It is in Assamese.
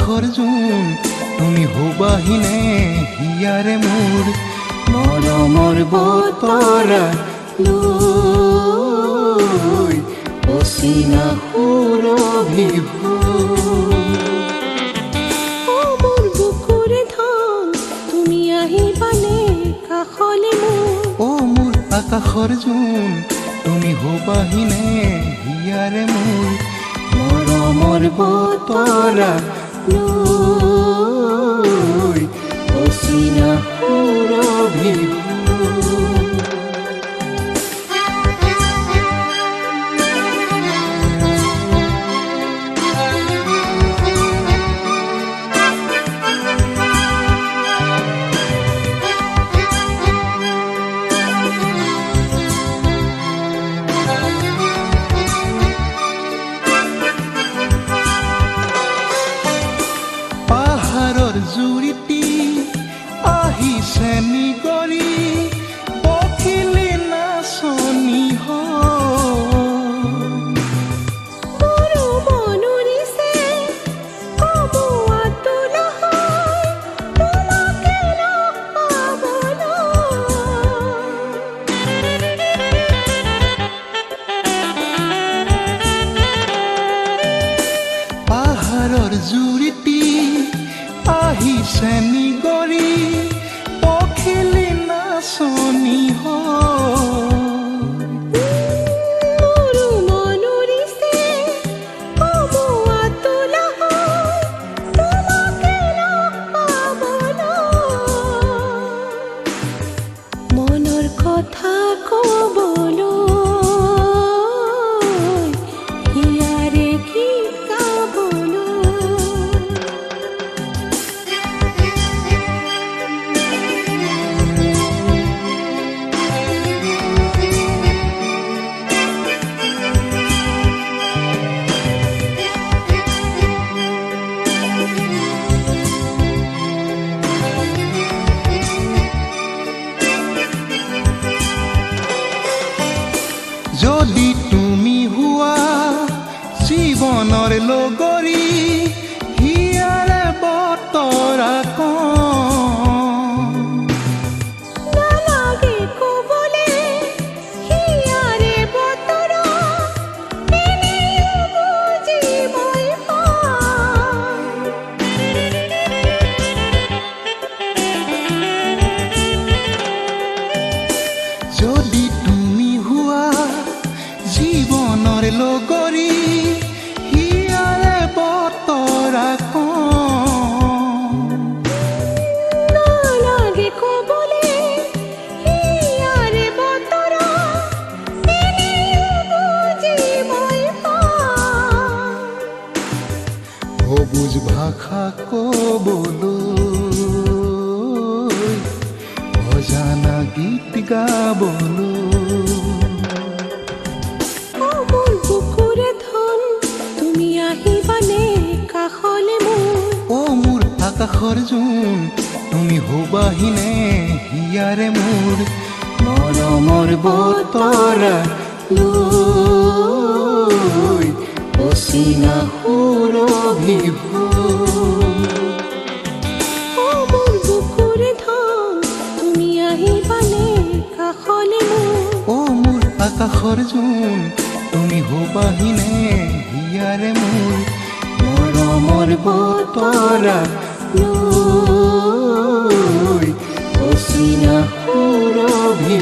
আকাশৰ জোন তুমি হুবাহিনে হিয়াৰে মোৰ মৰমৰ বতৰা লৈ অচিনা সুৰভি মোৰ বুকুৰে ধন তুমি আহিবানে কাষলে মোৰ আকাশৰ জোন তুমি হুবাহিনে হিয়াৰে মোৰ মৰমৰ বতৰা লৈ অচিনা সুৰভি জুৰিটি আহিছে নিগৰি পখিলে নাচনি পাহাৰৰ জুৰিটি আহিছে নিগৰি পখিলে নাচনি মনৰ কথা কবলৈ হিয়াৰে গীত যদি তুমি হোৱা জীৱনৰ লগৰী হিয়াৰে বতৰা নালাগে কবলে হিয়াৰে বতৰা এনেও বুজিবই যদি তুমি হোৱা জীৱনৰ লগৰী হিয়াৰে বতৰা নালাগে কবলে হিয়াৰে বতৰা এনেও বুজিবই অবুজ ভাষা কবলৈ অজানা গীত গাবলৈ মোৰ আকাশৰ জোন তুমি হুবাহিনে হিয়াৰে মোৰ মৰমৰ বতৰা লৈ অচিনা সুৰভি মোৰ বুকুৰে ধন তুমি আহিবানে কাষলে মোৰ আকাশৰ জোন তুমি হুবাহিনে হিয়াৰে মোৰ মৰমৰ বতৰা লৈ অচিনা সুৰভি